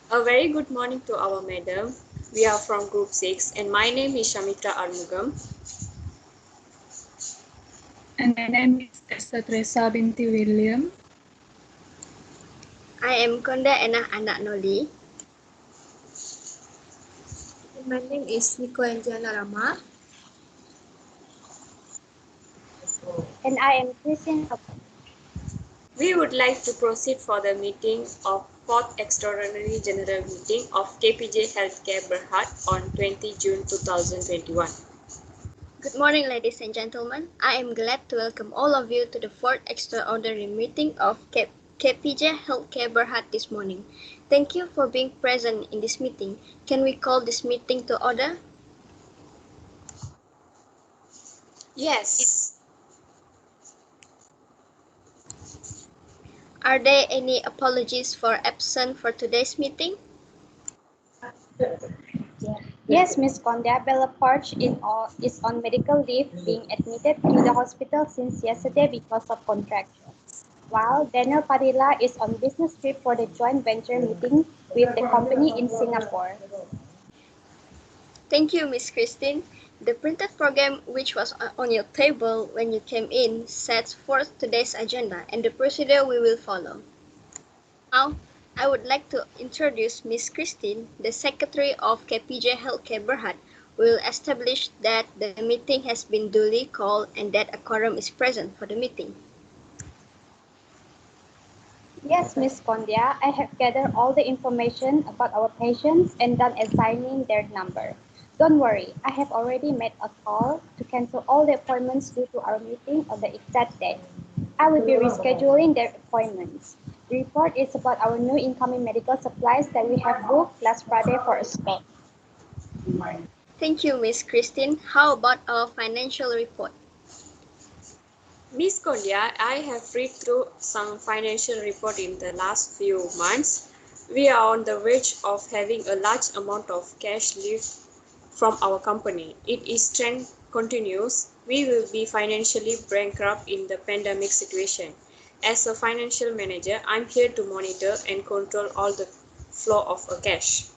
A very good morning to our madam. We are from Group 6 and my name is Shamitra Armugam. And my name is Esther Teresa binti William. I am Konda Enah Anak Noli. My name is Nico Angela Rama. And I am Christian. We would like to proceed for the meeting of 4th Extraordinary General Meeting of KPJ Healthcare Berhad on 20 June 2021. Good morning, ladies and gentlemen. I am glad to welcome all of you to the 4th Extraordinary Meeting of KPJ Healthcare Berhad this morning. Thank you for being present in this meeting. Can we call this meeting to order? Yes. Are there any apologies for absent for today's meeting? Yes, Miss Konda, Bella Parch is on medical leave, being admitted to the hospital since yesterday because of contractions. While Daniel Padilla is on business trip for the joint venture meeting with the company in Singapore. Thank you, Miss Christine. The printed program which was on your table when you came in sets forth today's agenda and the procedure we will follow. Now, I would like to introduce Miss Christine, the Secretary of KPJ Healthcare Berhad, who will establish that the meeting has been duly called and that a quorum is present for the meeting. Yes, Miss Kondia, I have gathered all the information about our patients and done assigning their number. Don't worry, I have already made a call to cancel all the appointments due to our meeting on the exact date. I will be rescheduling their appointments. The report is about our new incoming medical supplies that we have booked last Friday for a stock. Thank you, Miss Christine. How about our financial report? Miss Kondia, I have read through some financial report in the last few months. We are on the verge of having a large amount of cash left from our company. If its trend continues, we will be financially bankrupt in the pandemic situation. As a financial manager, I'm here to monitor and control all the flow of cash.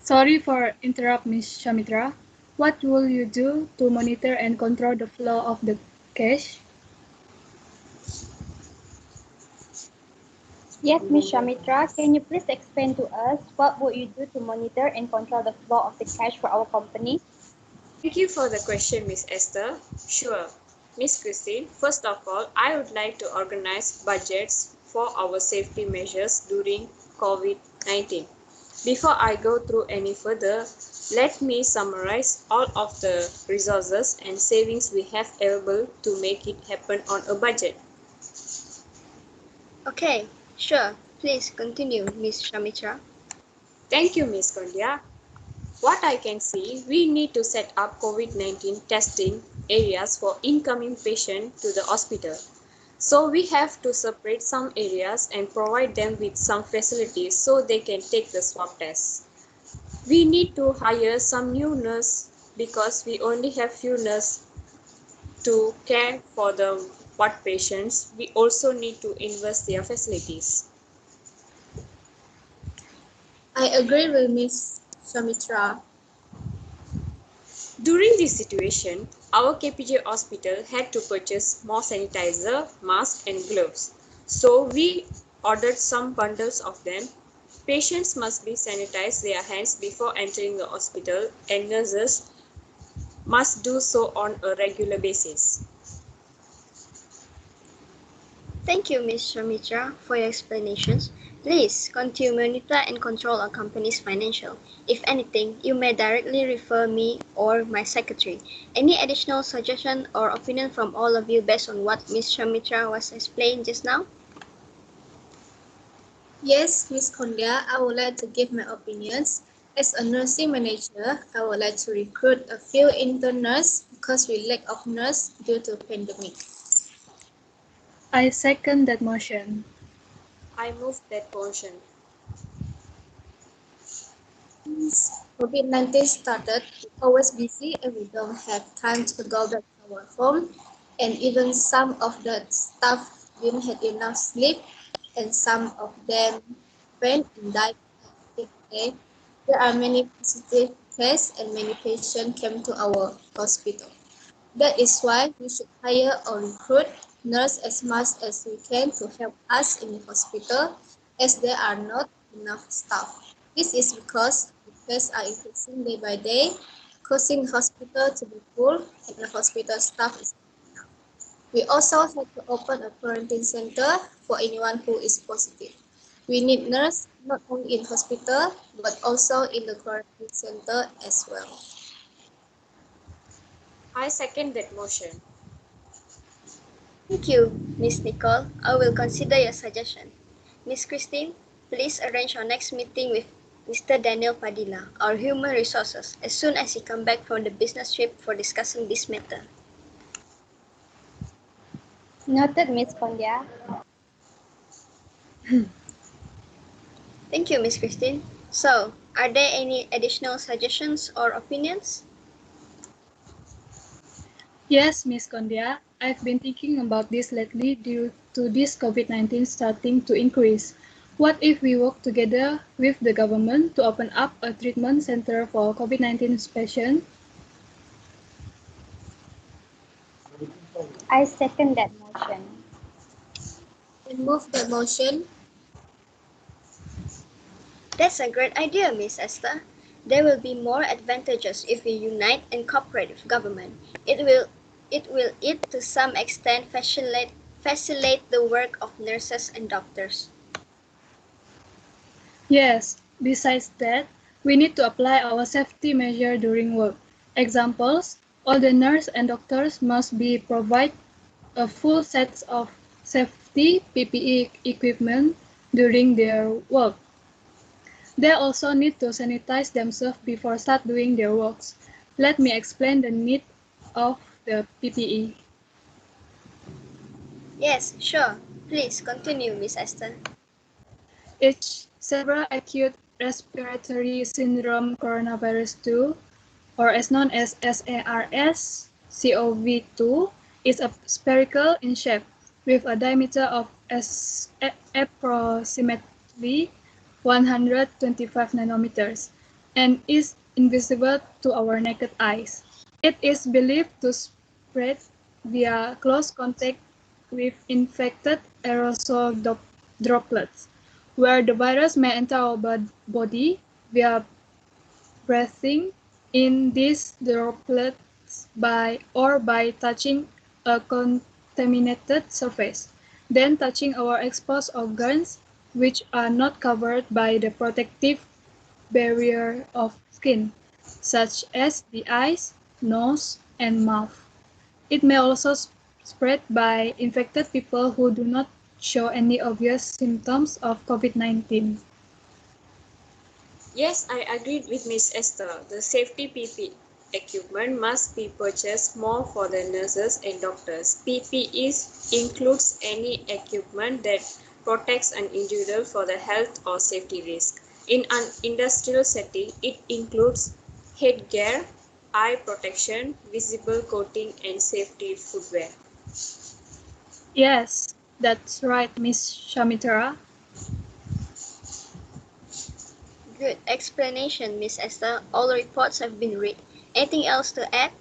Sorry for interrupt, Miss Shamitra. What will you do to monitor and control the flow of the cash? Yes, Ms. Shamitra, can you please explain to us what would you do to monitor and control the flow of the cash for our company? Thank you for the question, Miss Esther. Sure. Miss Christine, first of all, I would like to organize budgets for our safety measures during COVID-19. Before I go through any further, let me summarize all of the resources and savings we have available to make it happen on a budget. Okay, sure. Please continue, Miss Shamitra. Thank you, Miss Kondia. What I can see, we need to set up COVID-19 testing areas for incoming patients to the hospital. So we have to separate some areas and provide them with some facilities so they can take the swab test. We need to hire some new nurses because we only have few nurses to care for the ward patients. We also need to invest their facilities. I agree with Ms. Shamitra. During this situation, our KPJ hospital had to purchase more sanitizer, masks and gloves. So we ordered some bundles of them. Patients must be sanitized their hands before entering the hospital and nurses must do so on a regular basis. Thank you, Ms. Shamitra, for your explanations. Please continue to monitor and control our company's financial. If anything, you may directly refer me or my secretary. Any additional suggestion or opinion from all of you based on what Ms. Shamitra was explaining just now? Yes, Ms. Kondia, I would like to give my opinions. As a nursing manager, I would like to recruit a few intern nurses because we lack of nurses due to pandemic. I second that motion. I move that motion. Since COVID-19 started, we're always busy and we don't have time to go back to our home. And even some of the staff didn't have enough sleep and some of them faint and died at sick day. There are many positive cases and many patients came to our hospital. That is why we should hire or recruit nurses as much as we can to help us in the hospital, as there are not enough staff. This is because the cases are increasing day by day, causing the hospital to be full and the hospital staff is not enough. We also had to open a quarantine center for anyone who is positive. We need nurses not only in hospital but also in the quarantine center as well. I second that motion. Thank you, Miss Nicole. I will consider your suggestion. Miss Christine, please arrange our next meeting with Mr. Daniel Padilla, our human resources, as soon as he comes back from the business trip for discussing this matter. Noted, Miss Kondia. Thank you, Miss Christine. So, are there any additional suggestions or opinions? Yes, Miss Kondia, I've been thinking about this lately due to this COVID-19 starting to increase. What if we work together with the government to open up a treatment center for COVID-19 patients? I second that motion. And move the motion. That's a great idea, Miss Esther. There will be more advantages if we unite and cooperate with government. It will to some extent facilitate the work of nurses and doctors. Yes, besides that, we need to apply our safety measure during work. Examples, all the nurses and doctors must be provide a full set of safety PPE equipment during their work. They also need to sanitize themselves before start doing their works. Let me explain the need of the PPE. Yes, sure. Please continue, Miss Esther. Each severe acute respiratory syndrome coronavirus 2, or as known as SARS-CoV-2, is spherical in shape with a diameter of approximately 125 nanometers and is invisible to our naked eyes. It is believed to spread via close contact with infected aerosol droplets, where the virus may enter our body via breathing in these droplets by touching a contaminated surface, then touching our exposed organs, which are not covered by the protective barrier of skin, such as the eyes, nose, and mouth. It may also spread by infected people who do not show any obvious symptoms of COVID-19. Yes, I agreed with Miss Esther. The safety PPE equipment must be purchased more for the nurses and doctors. PPE includes any equipment that protects an individual for the health or safety risk. In an industrial setting, it includes headgear, eye protection, visible coating, and safety footwear. Yes, that's right, Miss Shamitra. Good explanation, Miss Esther. All reports have been read. Anything else to add?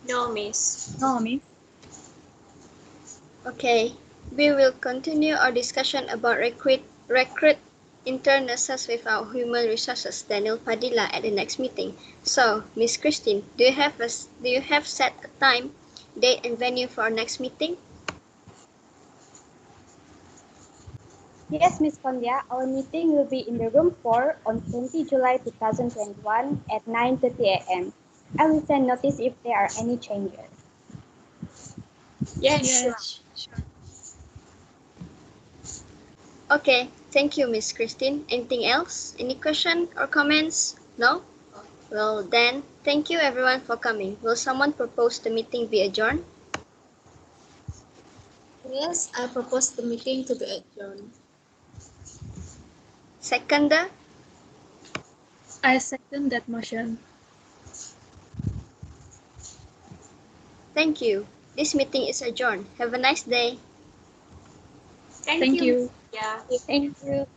No, Miss. No, Miss. Okay, we will continue our discussion about recruit intern nurses with our human resources, Daniel Padilla, at the next meeting. So, Miss Christine, do you have set a time, date, and venue for our next meeting? Yes, Miss Kondia, our meeting will be in the room 4 on 20 July 2021 at 9:30 a.m. I will send notice if there are any changes. Yes, sure. Yes, sure. Okay, thank you, Miss Christine. Anything else? Any question or comments? No? Well then, thank you everyone for coming. Will someone propose the meeting be adjourned? Yes, I propose the meeting to be adjourned. Seconder? I second that motion. Thank you. This meeting is adjourned. Have a nice day. Thank Thank you. you. Yeah. Thank you.